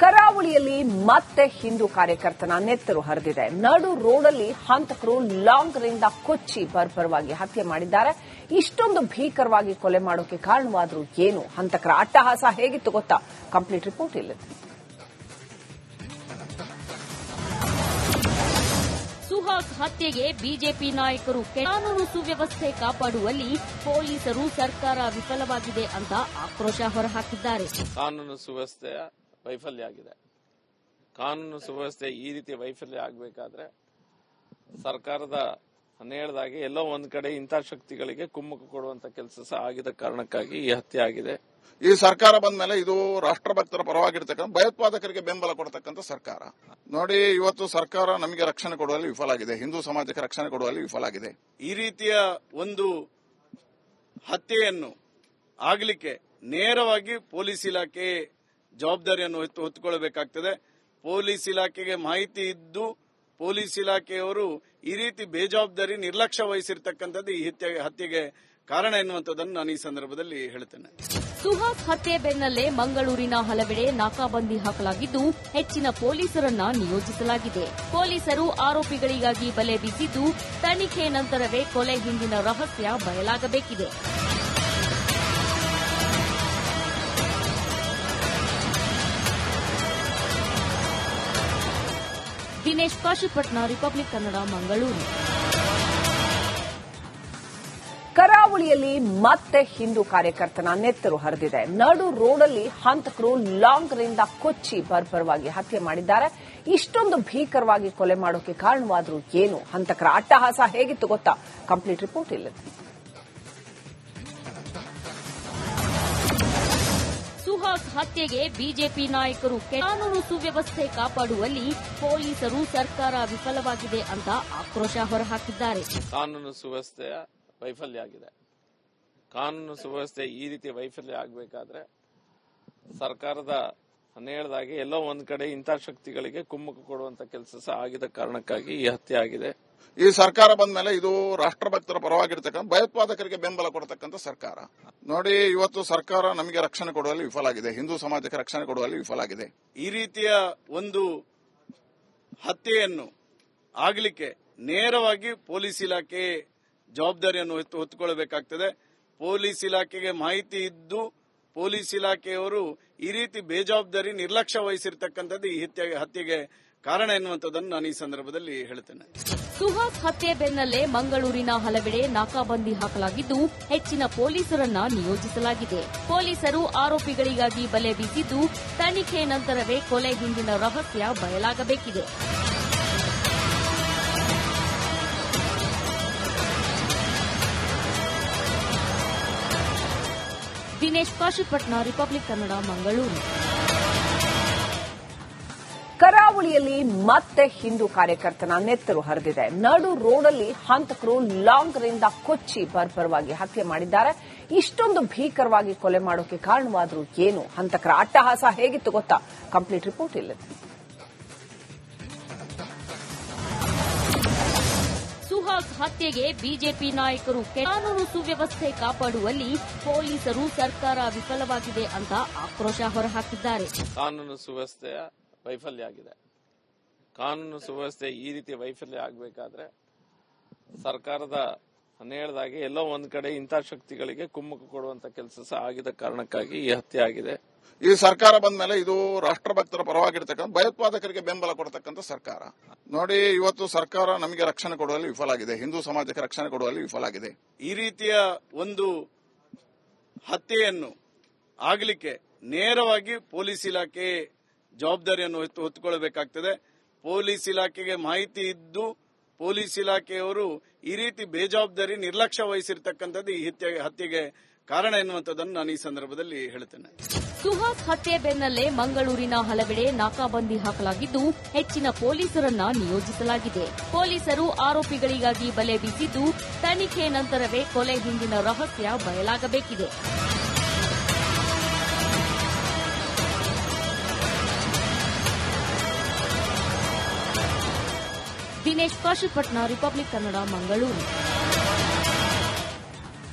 ಕರಾವಳಿಯಲ್ಲಿ ಮತ್ತೆ ಹಿಂದೂ ಕಾರ್ಯಕರ್ತನ ನೆತ್ತರು ಹರಿದಿದೆ. ನಡು ರೋಡಲ್ಲಿ ಹಂತಕರು ಲಾಂಗ್ರಿಂದ ಕೊಚ್ಚಿ ಬರ್ಬರವಾಗಿ ಹತ್ಯೆ ಮಾಡಿದ್ದಾರೆ. ಇಷ್ಟೊಂದು ಭೀಕರವಾಗಿ ಕೊಲೆ ಮಾಡೋಕೆ ಕಾರಣವಾದರೂ ಏನು? ಹಂತಕರ ಅಟ್ಟಹಾಸ ಹೇಗಿತ್ತು ಗೊತ್ತಾ? ಕಂಪ್ಲೀಟ್ ರಿಪೋರ್ಟ್ ಇಲ್ಲಿದೆ. ಸುಹಾಸ್ ಹತ್ಯೆಗೆ ಬಿಜೆಪಿ ನಾಯಕರು ಕಾನೂನು ಸುವ್ಯವಸ್ಥೆ ಕಾಪಾಡುವಲ್ಲಿ ಪೊಲೀಸರು ಸರ್ಕಾರ ವಿಫಲವಾಗಿದೆ ಅಂತ ಆಕ್ರೋಶ ಹೊರಹಾಕಿದ್ದಾರೆ. ಕಾನೂನು ಸುವ್ಯವಸ್ಥೆಯ ವೈಫಲ್ಯ ಆಗಿದೆ. ಕಾನೂನು ಸುವ್ಯವಸ್ಥೆ ಈ ರೀತಿ ವೈಫಲ್ಯ ಆಗಬೇಕಾದ್ರೆ ಸರ್ಕಾರದ ಹೇಳ್ದಾಗೆ ಎಲ್ಲೋ ಒಂದ್ ಕಡೆ ಇಂಥ ಶಕ್ತಿಗಳಿಗೆ ಕುಮ್ಮಕ್ಕು ಕೊಡುವಂತ ಕೆಲಸ ಸಹ ಆಗಿದ ಕಾರಣಕ್ಕಾಗಿ ಈ ಹತ್ಯೆ ಆಗಿದೆ. ಈ ಸರ್ಕಾರ ಬಂದ ಮೇಲೆ ಇದು ರಾಷ್ಟ್ರಭಕ್ತರ ಪರವಾಗಿರ್ತಕ್ಕಂಥ ಭಯೋತ್ಪಾದಕರಿಗೆ ಬೆಂಬಲ ಕೊಡತಕ್ಕಂಥ ಸರ್ಕಾರ. ನೋಡಿ, ಇವತ್ತು ಸರ್ಕಾರ ನಮಗೆ ರಕ್ಷಣೆ ಕೊಡುವಲ್ಲಿ ವಿಫಲ ಆಗಿದೆ, ಹಿಂದೂ ಸಮಾಜಕ್ಕೆ ರಕ್ಷಣೆ ಕೊಡುವಲ್ಲಿ ವಿಫಲ ಆಗಿದೆ. ಈ ರೀತಿಯ ಒಂದು ಹತ್ಯೆಯನ್ನು ಆಗಲಿಕ್ಕೆ ನೇರವಾಗಿ ಪೊಲೀಸ್ ಇಲಾಖೆ ಜವಾಬ್ದಾರಿಯನ್ನು ಹೊತ್ತುಕೊಳ್ಳಬೇಕಾಗ್ತದೆ. ಪೊಲೀಸ್ ಇಲಾಖೆಗೆ ಮಾಹಿತಿ ಇದ್ದು ಪೊಲೀಸ್ ಇಲಾಖೆಯವರು ಈ ರೀತಿ ಬೇಜವಾಬ್ದಾರಿ ನಿರ್ಲಕ್ಷ್ಯ ವಹಿಸಿರ್ತಕ್ಕಂಥದ್ದು ಈ ಹತ್ಯೆಗೆ ಕಾರಣ ಎನ್ನುವಂಥದ್ದನ್ನು ನಾನು ಈ ಸಂದರ್ಭದಲ್ಲಿ ಹೇಳ್ತೇನೆ. ಸುಹಾಸ್ ಹತ್ಯೆ ಬೆನ್ನಲ್ಲೇ ಮಂಗಳೂರಿನ ಹಲವೆಡೆ ನಾಕಾಬಂದಿ ಹಾಕಲಾಗಿದ್ದು ಹೆಚ್ಚಿನ ಪೊಲೀಸರನ್ನ ನಿಯೋಜಿಸಲಾಗಿದೆ. ಪೊಲೀಸರು ಆರೋಪಿಗಳಿಗಾಗಿ ಬಲೆ ಬೀಸಿದ್ದು ತನಿಖೆ ನಂತರವೇ ಕೊಲೆ ಹಿಂದಿನ ರಹಸ್ಯ ಬಯಲಾಗಬೇಕಿದೆ. ದಿನೇಶ್ ಕಾಶಿಪಟ್ನ, ರಿಪಬ್ಲಿಕ್ ಕನ್ನಡ, ಮಂಗಳೂರು. ಕರಾವಳಿಯಲ್ಲಿ ಮತ್ತೆ ಹಿಂದೂ ಕಾರ್ಯಕರ್ತನ ನೆತ್ತರು ಹರಿದಿದೆ. ನಡು ರೋಡಲ್ಲಿ ಹಂತಕರು ಲಾಂಗ್ರಿಂದ ಕೊಚ್ಚಿ ಬರ್ಬರವಾಗಿ ಹತ್ಯೆ ಮಾಡಿದ್ದಾರೆ. ಇಷ್ಟೊಂದು ಭೀಕರವಾಗಿ ಕೊಲೆ ಮಾಡೋಕೆ ಕಾರಣವಾದರೂ ಏನು? ಹಂತಕರ ಅಟ್ಟಹಾಸ ಹೇಗಿತ್ತು ಗೊತ್ತಾ? ಕಂಪ್ಲೀಟ್ ರಿಪೋರ್ಟ್ ಇಲ್ಲಿದೆ. ಸುಹಾಸ್ ಹತ್ಯೆಗೆ ಬಿಜೆಪಿ ನಾಯಕರು ಕಾನೂನು ಸುವ್ಯವಸ್ಥೆ ಕಾಪಾಡುವಲ್ಲಿ ಪೊಲೀಸರು ಸರ್ಕಾರ ವಿಫಲವಾಗಿದೆ ಅಂತ ಆಕ್ರೋಶ ಹೊರಹಾಕಿದ್ದಾರೆ. ಕಾನೂನು ಸುವ್ಯವಸ್ಥೆಯ ವೈಫಲ್ಯ ಆಗಿದೆ. ಕಾನೂನು ಸುವ್ಯವಸ್ಥೆ ಈ ರೀತಿ ವೈಫಲ್ಯ ಆಗಬೇಕಾದ್ರೆ ಸರ್ಕಾರದ ಹೇಳ್ದಾಗೆ ಎಲ್ಲೋ ಒಂದ್ ಕಡೆ ಇಂಥ ಶಕ್ತಿಗಳಿಗೆ ಕುಮ್ಮಕ್ಕು ಕೊಡುವಂತ ಕೆಲಸ ಸಹ ಆಗಿದ ಕಾರಣಕ್ಕಾಗಿ ಈ ಹತ್ಯೆ ಆಗಿದೆ. ಈ ಸರ್ಕಾರ ಬಂದ ಮೇಲೆ ಇದು ರಾಷ್ಟ್ರಭಕ್ತರ ಪರವಾಗಿರ್ತಕ್ಕಂಥ ಭಯೋತ್ಪಾದಕರಿಗೆ ಬೆಂಬಲ ಕೊಡತಕ್ಕಂಥ ಸರ್ಕಾರ. ನೋಡಿ, ಇವತ್ತು ಸರ್ಕಾರ ನಮಗೆ ರಕ್ಷಣೆ ಕೊಡುವಲ್ಲಿ ವಿಫಲ ಆಗಿದೆ, ಹಿಂದೂ ಸಮಾಜಕ್ಕೆ ರಕ್ಷಣೆ ಕೊಡುವಲ್ಲಿ ವಿಫಲ ಆಗಿದೆ. ಈ ರೀತಿಯ ಒಂದು ಹತ್ಯೆಯನ್ನು ಆಗಲಿಕ್ಕೆ ನೇರವಾಗಿ ಪೊಲೀಸ್ ಇಲಾಖೆ ಜವಾಬ್ದಾರಿಯನ್ನು ಹೊತ್ತುಕೊಳ್ಳಬೇಕಾಗ್ತದೆ. ಪೊಲೀಸ್ ಇಲಾಖೆಗೆ ಮಾಹಿತಿ ಇದ್ದು ಪೊಲೀಸ್ ಇಲಾಖೆಯವರು ಈ ರೀತಿ ಬೇಜವಾಬ್ದಾರಿ ನಿರ್ಲಕ್ಷ್ಯ ವಹಿಸಿರ್ತಕ್ಕಂಥದ್ದು ಈ ಹತ್ಯೆಗೆ ಕಾರಣ ಎನ್ನುವಂಥದ್ದನ್ನು ನಾನು ಈ ಸಂದರ್ಭದಲ್ಲಿ ಹೇಳ್ತೇನೆ. ಸುಹಾಸ್ ಹತ್ಯೆ ಬೆನ್ನಲ್ಲೇ ಮಂಗಳೂರಿನ ಹಲವೆಡೆ ನಾಕಾಬಂದಿ ಹಾಕಲಾಗಿದ್ದು ಹೆಚ್ಚಿನ ಪೊಲೀಸರನ್ನ ನಿಯೋಜಿಸಲಾಗಿದೆ. ಪೊಲೀಸರು ಆರೋಪಿಗಳಿಗಾಗಿ ಬಲೆ ಬೀಸಿದ್ದು ತನಿಖೆ ನಂತರವೇ ಕೊಲೆ ಹಿಂದಿನ ರಹಸ್ಯ ಬಯಲಾಗಬೇಕಿದೆ. ದಿನೇಶ್ ಕಾಶಿಪಟ್ನ, ರಿಪಬ್ಲಿಕ್ ಕನ್ನಡ, ಮಂಗಳೂರು. ಕರಾವಳಿಯಲ್ಲಿ ಮತ್ತೆ ಹಿಂದೂ ಕಾರ್ಯಕರ್ತನ ನೆತ್ತರು ಹರಿದಿದೆ. ನಡು ರೋಡಲ್ಲಿ ಹಂತಕರು ಲಾಂಗ್ರಿಂದ ಕೊಚ್ಚಿ ಬರ್ಬರವಾಗಿ ಹತ್ಯೆ ಮಾಡಿದ್ದಾರೆ. ಇಷ್ಟೊಂದು ಭೀಕರವಾಗಿ ಕೊಲೆ ಮಾಡೋಕೆ ಕಾರಣವಾದರೂ ಏನು? ಹಂತಕರ ಅಟ್ಟಹಾಸ ಹೇಗಿತ್ತು ಗೊತ್ತಾ? ಕಂಪ್ಲೀಟ್ ರಿಪೋರ್ಟ್ ಇಲ್ಲಿದೆ. ಸುಹಾಸ್ ಹತ್ಯೆಗೆ ಬಿಜೆಪಿ ನಾಯಕರು ಕಾನೂನು ಸುವ್ಯವಸ್ಥೆ ಕಾಪಾಡುವಲ್ಲಿ ಪೊಲೀಸರು ಸರ್ಕಾರ ವಿಫಲವಾಗಿದೆ ಅಂತ ಆಕ್ರೋಶ ಹೊರಹಾಕಿದ್ದಾರೆ. ಕಾನೂನು ಸುವ್ಯವಸ್ಥೆಯ ವೈಫಲ್ಯ ಆಗಿದೆ. ಕಾನೂನು ಸುವ್ಯವಸ್ಥೆ ಈ ರೀತಿ ವೈಫಲ್ಯ ಆಗಬೇಕಾದ್ರೆ ಸರ್ಕಾರದ ಹೇಳ್ದಾಗೆ ಎಲ್ಲೋ ಒಂದ್ ಕಡೆ ಇಂಥ ಶಕ್ತಿಗಳಿಗೆ ಕುಮ್ಮಕ್ಕು ಕೊಡುವಂತ ಕೆಲಸ ಸಹ ಆಗಿದ ಕಾರಣಕ್ಕಾಗಿ ಈ ಹತ್ಯೆ ಆಗಿದೆ. ಈ ಸರ್ಕಾರ ಬಂದ ಮೇಲೆ ಇದು ರಾಷ್ಟ್ರಭಕ್ತರ ಪರವಾಗಿರ್ತಕ್ಕಂಥ ಭಯೋತ್ಪಾದಕರಿಗೆ ಬೆಂಬಲ ಕೊಡತಕ್ಕಂಥ ಸರ್ಕಾರ. ನೋಡಿ, ಇವತ್ತು ಸರ್ಕಾರ ನಮಗೆ ರಕ್ಷಣೆ ಕೊಡುವಲ್ಲಿ ವಿಫಲ ಆಗಿದೆ, ಹಿಂದೂ ಸಮಾಜಕ್ಕೆ ರಕ್ಷಣೆ ಕೊಡುವಲ್ಲಿ ವಿಫಲ ಆಗಿದೆ. ಈ ರೀತಿಯ ಒಂದು ಹತ್ಯೆಯನ್ನು ಆಗಲಿಕ್ಕೆ ನೇರವಾಗಿ ಪೊಲೀಸ್ ಇಲಾಖೆ ಜವಾಬ್ದಾರಿಯನ್ನು ಹೊತ್ತುಕೊಳ್ಳಬೇಕಾಗ್ತದೆ. ಪೊಲೀಸ್ ಇಲಾಖೆಗೆ ಮಾಹಿತಿ ಇದ್ದು ಪೊಲೀಸ್ ಇಲಾಖೆಯವರು ಈ ರೀತಿ ಬೇಜವಾಬ್ದಾರಿ ನಿರ್ಲಕ್ಷ್ಯ ವಹಿಸಿರ್ತಕ್ಕಂಥದ್ದು ಈ ಹತ್ಯೆಗೆ ಕಾರಣ ಎನ್ನುವಂಥದ್ದನ್ನು ನಾನು ಈ ಸಂದರ್ಭದಲ್ಲಿ ಹೇಳ್ತೇನೆ. ಸುಹಾಸ್ ಹತ್ಯೆ ಬೆನ್ನಲ್ಲೇ ಮಂಗಳೂರಿನ ಹಲವೆಡೆ ನಾಕಾಬಂದಿ ಹಾಕಲಾಗಿದ್ದು ಹೆಚ್ಚಿನ ಪೊಲೀಸರನ್ನ ನಿಯೋಜಿಸಲಾಗಿದೆ. ಪೊಲೀಸರು ಆರೋಪಿಗಳಿಗಾಗಿ ಬಲೆ ಬೀಸಿದ್ದು ತನಿಖೆ ನಂತರವೇ ಕೊಲೆ ಹಿಂದಿನ ರಹಸ್ಯ ಬಯಲಾಗಬೇಕಿದೆ. ದಿನೇಶ್ ಕಾಶಿಪಟ್ನ, ರಿಪಬ್ಲಿಕ್ ಕನ್ನಡ, ಮಂಗಳೂರು.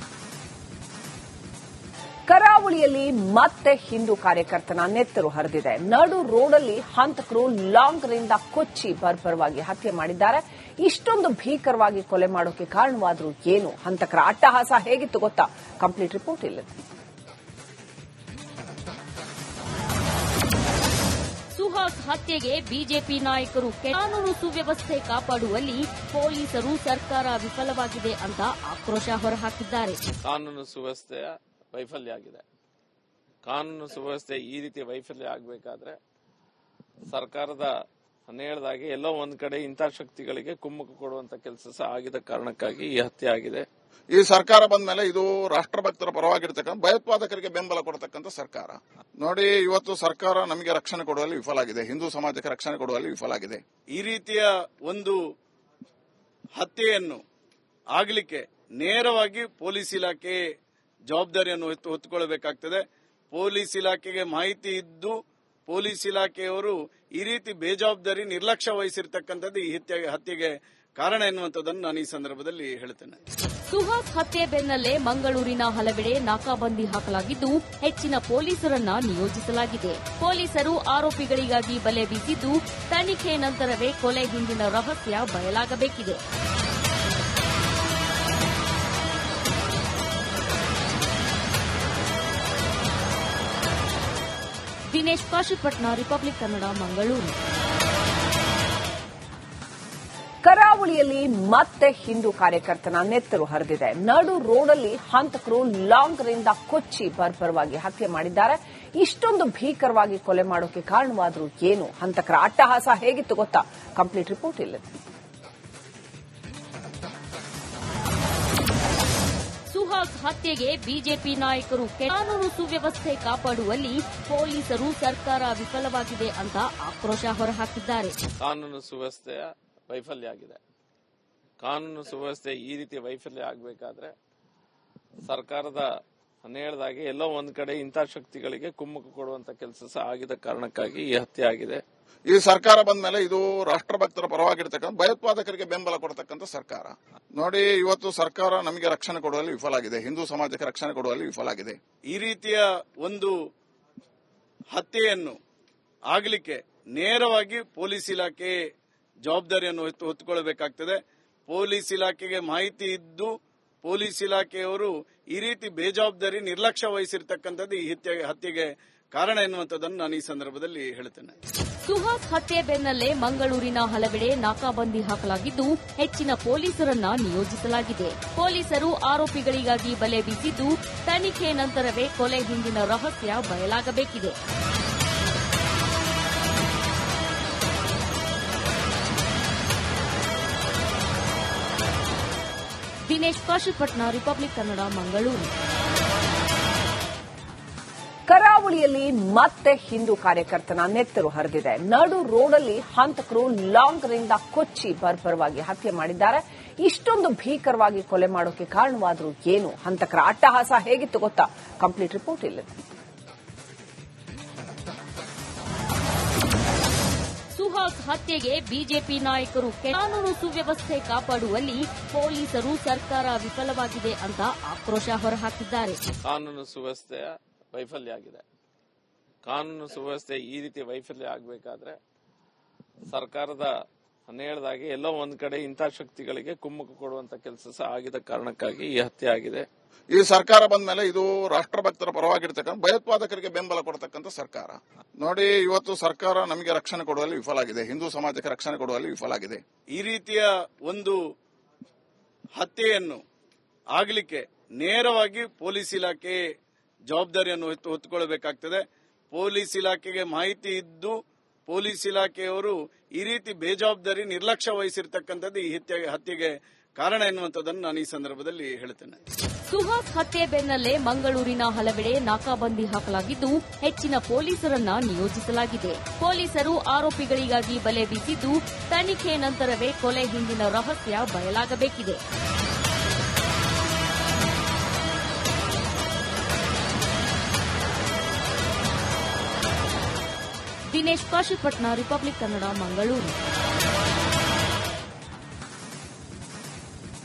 ಕರಾವಳಿಯಲ್ಲಿ ಕರಾವಳಿಯಲ್ಲಿ ಮತ್ತೆ ಹಿಂದೂ ಕಾರ್ಯಕರ್ತನ ನೆತ್ತರು ಹರಿದಿದೆ. ನಡು ರೋಡಲ್ಲಿ ಹಂತಕರು ಲಾಂಗ್ರಿಂದ ಕೊಚ್ಚಿ ಬರ್ಬರವಾಗಿ ಹತ್ಯೆ ಮಾಡಿದ್ದಾರೆ. ಇಷ್ಟೊಂದು ಭೀಕರವಾಗಿ ಕೊಲೆ ಮಾಡೋಕೆ ಕಾರಣವಾದರೂ ಏನು? ಹಂತಕರ ಅಟ್ಟಹಾಸ ಹೇಗಿತ್ತು ಗೊತ್ತಾ? ಕಂಪ್ಲೀಟ್ ರಿಪೋರ್ಟ್ ಇಲ್ಲಿದೆ. ಸುಹಾಸ್ ಹತ್ಯೆಗೆ ಬಿಜೆಪಿ ನಾಯಕರು ಕಾನೂನು ಸುವ್ಯವಸ್ಥೆ ಕಾಪಾಡುವಲ್ಲಿ ಪೊಲೀಸರು ಸರ್ಕಾರ ವಿಫಲವಾಗಿದೆ ಅಂತ ಆಕ್ರೋಶ ಹೊರಹಾಕಿದ್ದಾರೆ. ಕಾನೂನು ಸುವ್ಯವಸ್ಥೆಯ ವೈಫಲ್ಯ ಆಗಿದೆ. ಕಾನೂನು ಸುವ್ಯವಸ್ಥೆ ಈ ರೀತಿ ವೈಫಲ್ಯ ಆಗಬೇಕಾದ್ರೆ ಸರ್ಕಾರದ ಹೇಳ್ದಾಗೆ ಎಲ್ಲೋ ಒಂದ್ ಕಡೆ ಇಂಥ ಶಕ್ತಿಗಳಿಗೆ ಕುಮ್ಮಕ್ಕು ಕೊಡುವಂತ ಕೆಲಸ ಸಹ ಆಗಿದ ಕಾರಣಕ್ಕಾಗಿ ಈ ಹತ್ಯೆ ಆಗಿದೆ. ಈ ಸರ್ಕಾರ ಬಂದ ಮೇಲೆ ಇದು ರಾಷ್ಟ್ರಭಕ್ತರ ಪರವಾಗಿರ್ತಕ್ಕಂಥ ಭಯೋತ್ಪಾದಕರಿಗೆ ಬೆಂಬಲ ಕೊಡತಕ್ಕಂಥ ಸರ್ಕಾರ. ನೋಡಿ, ಇವತ್ತು ಸರ್ಕಾರ ನಮಗೆ ರಕ್ಷಣೆ ಕೊಡುವಲ್ಲಿ ವಿಫಲ ಆಗಿದೆ, ಹಿಂದೂ ಸಮಾಜಕ್ಕೆ ರಕ್ಷಣೆ ಕೊಡುವಲ್ಲಿ ವಿಫಲ ಆಗಿದೆ. ಈ ರೀತಿಯ ಒಂದು ಹತ್ಯೆಯನ್ನು ಆಗಲಿಕ್ಕೆ ನೇರವಾಗಿ ಪೊಲೀಸ್ ಇಲಾಖೆ ಜವಾಬ್ದಾರಿಯನ್ನು ಹೊತ್ತುಕೊಳ್ಳಬೇಕಾಗ್ತದೆ. ಪೊಲೀಸ್ ಇಲಾಖೆಗೆ ಮಾಹಿತಿ ಇದ್ದು ಪೊಲೀಸ್ ಇಲಾಖೆಯವರು ಈ ರೀತಿ ಬೇಜವಾಬ್ದಾರಿ ನಿರ್ಲಕ್ಷ್ಯ ವಹಿಸಿರ್ತಕ್ಕಂಥದ್ದು ಈ ಹತ್ಯೆಗೆ ಕಾರಣ ಎನ್ನುವಂಥದ್ದನ್ನು ನಾನು ಈ ಸಂದರ್ಭದಲ್ಲಿ ಹೇಳ್ತೇನೆ. ಸುಹಾಸ್ ಹತ್ಯೆ ಬೆನ್ನಲ್ಲೇ ಮಂಗಳೂರಿನ ಹಲವೆಡೆ ನಾಕಾಬಂದಿ ಹಾಕಲಾಗಿದ್ದು ಹೆಚ್ಚಿನ ಪೊಲೀಸರನ್ನ ನಿಯೋಜಿಸಲಾಗಿದೆ. ಪೊಲೀಸರು ಆರೋಪಿಗಳಿಗಾಗಿ ಬಲೆ ಬೀಸಿದ್ದು ತನಿಖೆ ನಂತರವೇ ಕೊಲೆ ಹಿಂದಿನ ರಹಸ್ಯ ಬಯಲಾಗಬೇಕಿದೆ. ದಿನೇಶ್ ಕಾಶಿಪಟ್ನ, ರಿಪಬ್ಲಿಕ್ ಕನ್ನಡ, ಮಂಗಳೂರು. ಕರಾವಳಿಯಲ್ಲಿ ಮತ್ತೆ ಹಿಂದೂ ಕಾರ್ಯಕರ್ತನ ನೆತ್ತರು ಹರಿದಿದೆ. ನಡು ರೋಡಲ್ಲಿ ಹಂತಕರು ಲಾಂಗ್ರಿಂದ ಕೊಚ್ಚಿ ಬರ್ಬರವಾಗಿ ಹತ್ಯೆ ಮಾಡಿದ್ದಾರೆ. ಇಷ್ಟೊಂದು ಭೀಕರವಾಗಿ ಕೊಲೆ ಮಾಡೋಕೆ ಕಾರಣವಾದರೂ ಏನು? ಹಂತಕರ ಅಟ್ಟಹಾಸ ಹೇಗಿತ್ತು ಗೊತ್ತಾ? ಕಂಪ್ಲೀಟ್ ರಿಪೋರ್ಟ್ ಇಲ್ಲಿದೆ. ಸುಹಾಸ್ ಹತ್ಯೆಗೆ ಬಿಜೆಪಿ ನಾಯಕರು ಕಾನೂನು ಸುವ್ಯವಸ್ಥೆ ಕಾಪಾಡುವಲ್ಲಿ ಪೊಲೀಸರು ಸರ್ಕಾರ ವಿಫಲವಾಗಿದೆ ಅಂತ ಆಕ್ರೋಶ ಹೊರಹಾಕಿದ್ದಾರೆ. ಕಾನೂನು ಸುವ್ಯವಸ್ಥೆಯ ವೈಫಲ್ಯ ಆಗಿದೆ. ಕಾನೂನು ಸುವ್ಯವಸ್ಥೆ ಈ ರೀತಿ ವೈಫಲ್ಯ ಆಗಬೇಕಾದ್ರೆ ಸರ್ಕಾರದ ಹೇಳ್ದಾಗೆ ಎಲ್ಲೋ ಒಂದ್ ಕಡೆ ಇಂಥ ಶಕ್ತಿಗಳಿಗೆ ಕುಮ್ಮಕ್ಕು ಕೊಡುವಂತ ಕೆಲಸ ಸಹ ಆಗಿದ ಕಾರಣಕ್ಕಾಗಿ ಈ ಹತ್ಯೆ ಆಗಿದೆ. ಈ ಸರ್ಕಾರ ಬಂದ ಮೇಲೆ ಇದು ರಾಷ್ಟ್ರಭಕ್ತರ ಪರವಾಗಿರ್ತಕ್ಕಂಥ ಭಯೋತ್ಪಾದಕರಿಗೆ ಬೆಂಬಲ ಕೊಡತಕ್ಕಂಥ ಸರ್ಕಾರ. ನೋಡಿ, ಇವತ್ತು ಸರ್ಕಾರ ನಮಗೆ ರಕ್ಷಣೆ ಕೊಡುವಲ್ಲಿ ವಿಫಲ ಆಗಿದೆ, ಹಿಂದೂ ಸಮಾಜಕ್ಕೆ ರಕ್ಷಣೆ ಕೊಡುವಲ್ಲಿ ವಿಫಲ ಆಗಿದೆ. ಈ ರೀತಿಯ ಒಂದು ಹತ್ಯೆಯನ್ನು ಆಗಲಿಕ್ಕೆ ನೇರವಾಗಿ ಪೊಲೀಸ್ ಇಲಾಖೆ ಜವಾಬ್ದಾರಿಯನ್ನು ಹೊತ್ತುಕೊಳ್ಳಬೇಕಾಗ್ತದೆ. ಪೊಲೀಸ್ ಇಲಾಖೆಗೆ ಮಾಹಿತಿ ಇದ್ದು ಪೊಲೀಸ್ ಇಲಾಖೆಯವರು ಈ ರೀತಿ ಬೇಜವಾಬ್ದಾರಿ ನಿರ್ಲಕ್ಷ್ಯ ವಹಿಸಿರ್ತಕ್ಕಂಥದ್ದು ಈ ಹತ್ಯೆಗೆ ಕಾರಣ ಎನ್ನುವಂಥದ್ದನ್ನು ನಾನು ಈ ಸಂದರ್ಭದಲ್ಲಿ ಹೇಳ್ತೇನೆ. ಸುಹಾಸ್ ಹತ್ಯೆ ಬೆನ್ನಲ್ಲೇ ಮಂಗಳೂರಿನ ಹಲವೆಡೆ ನಾಕಾಬಂದಿ ಹಾಕಲಾಗಿದ್ದು ಹೆಚ್ಚಿನ ಪೊಲೀಸರನ್ನ ನಿಯೋಜಿಸಲಾಗಿದೆ. ಪೊಲೀಸರು ಆರೋಪಿಗಳಿಗಾಗಿ ಬಲೆ ಬೀಸಿದ್ದು ತನಿಖೆ ನಂತರವೇ ಕೊಲೆ ಹಿಂದಿನ ರಹಸ್ಯ ಬಯಲಾಗಬೇಕಿದೆ. ದಿನೇಶ್ ಕಾಶಿಪಟ್ನ, ರಿಪಬ್ಲಿಕ್ ಕನ್ನಡ, ಮಂಗಳೂರು. ಕರಾವಳಿಯಲ್ಲಿ ಮತ್ತೆ ಹಿಂದೂ ಕಾರ್ಯಕರ್ತನ ನೆತ್ತರು ಹರಿದಿದೆ. ನಡು ರೋಡಲ್ಲಿ ಹಂತಕರು ಲಾಂಗ್ರಿಂದ ಕೊಚ್ಚಿ ಬರ್ಬರವಾಗಿ ಹತ್ಯೆ ಮಾಡಿದ್ದಾರೆ. ಇಷ್ಟೊಂದು ಭೀಕರವಾಗಿ ಕೊಲೆ ಮಾಡೋಕೆ ಕಾರಣವಾದರೂ ಏನು? ಹಂತಕರ ಅಟ್ಟಹಾಸ ಹೇಗಿತ್ತು ಗೊತ್ತಾ? ಕಂಪ್ಲೀಟ್ ರಿಪೋರ್ಟ್ ಇಲ್ಲಿದೆ. ಸುಹಾಸ್ ಹತ್ಯೆಗೆ ಬಿಜೆಪಿ ನಾಯಕರು ಕಾನೂನು ಸುವ್ಯವಸ್ಥೆ ಕಾಪಾಡುವಲ್ಲಿ ಪೊಲೀಸರು ಸರ್ಕಾರ ವಿಫಲವಾಗಿದೆ ಅಂತ ಆಕ್ರೋಶ ಹೊರಹಾಕಿದ್ದಾರೆ. ಕಾನೂನು ಸುವ್ಯವಸ್ಥೆಯ ವೈಫಲ್ಯ ಆಗಿದೆ. ಕಾನೂನು ಸುವ್ಯವಸ್ಥೆ ಈ ರೀತಿ ವೈಫಲ್ಯ ಆಗಬೇಕಾದ್ರೆ ಸರ್ಕಾರದ ಹೇಳ್ದಾಗೆ ಎಲ್ಲೋ ಒಂದ್ ಕಡೆ ಇಂಥ ಶಕ್ತಿಗಳಿಗೆ ಕುಮ್ಮಕ್ಕು ಕೊಡುವಂತ ಕೆಲಸ ಸಹ ಆಗಿದ ಕಾರಣಕ್ಕಾಗಿ ಈ ಹತ್ಯೆ ಆಗಿದೆ. ಈ ಸರ್ಕಾರ ಬಂದ ಮೇಲೆ ಇದು ರಾಷ್ಟ್ರಭಕ್ತರ ಪರವಾಗಿರ್ತಕ್ಕಂಥ ಭಯೋತ್ಪಾದಕರಿಗೆ ಬೆಂಬಲ ಕೊಡತಕ್ಕಂಥ ಸರ್ಕಾರ. ನೋಡಿ, ಇವತ್ತು ಸರ್ಕಾರ ನಮಗೆ ರಕ್ಷಣೆ ಕೊಡುವಲ್ಲಿ ವಿಫಲ ಆಗಿದೆ, ಹಿಂದೂ ಸಮಾಜಕ್ಕೆ ರಕ್ಷಣೆ ಕೊಡುವಲ್ಲಿ ವಿಫಲ ಆಗಿದೆ. ಈ ರೀತಿಯ ಒಂದು ಹತ್ಯೆಯನ್ನು ಆಗಲಿಕ್ಕೆ ನೇರವಾಗಿ ಪೊಲೀಸ್ ಇಲಾಖೆ ಜವಾಬ್ದಾರಿಯನ್ನು ಹೊತ್ತುಕೊಳ್ಳಬೇಕಾಗ್ತದೆ. ಪೊಲೀಸ್ ಇಲಾಖೆಗೆ ಮಾಹಿತಿ ಇದ್ದು ಪೊಲೀಸ್ ಇಲಾಖೆಯವರು ಈ ರೀತಿ ಬೇಜವಾಬ್ದಾರಿ ನಿರ್ಲಕ್ಷ್ಯ ವಹಿಸಿರ್ತಕ್ಕಂಥದ್ದು ಈ ಹತ್ಯೆಗೆ ಕಾರಣ ಎನ್ನುವಂಥದ್ದನ್ನು ನಾನು ಈ ಸಂದರ್ಭದಲ್ಲಿ ಹೇಳ್ತೇನೆ. ಸುಹಾಸ್ ಹತ್ಯೆ ಬೆನ್ನಲ್ಲೇ ಮಂಗಳೂರಿನ ಹಲವೆಡೆ ನಾಕಾಬಂದಿ ಹಾಕಲಾಗಿದ್ದು ಹೆಚ್ಚಿನ ಪೊಲೀಸರನ್ನ ನಿಯೋಜಿಸಲಾಗಿದೆ. ಪೊಲೀಸರು ಆರೋಪಿಗಳಿಗಾಗಿ ಬಲೆ ಬೀಸಿದ್ದು ತನಿಖೆ ನಂತರವೇ ಕೊಲೆ ಹಿಂದಿನ ರಹಸ್ಯ ಬಯಲಾಗಬೇಕಿದೆ. ದಿನೇಶ್ ಕಾಶಿಪಟ್ನ, ರಿಪಬ್ಲಿಕ್ ಕನ್ನಡ, ಮಂಗಳೂರು.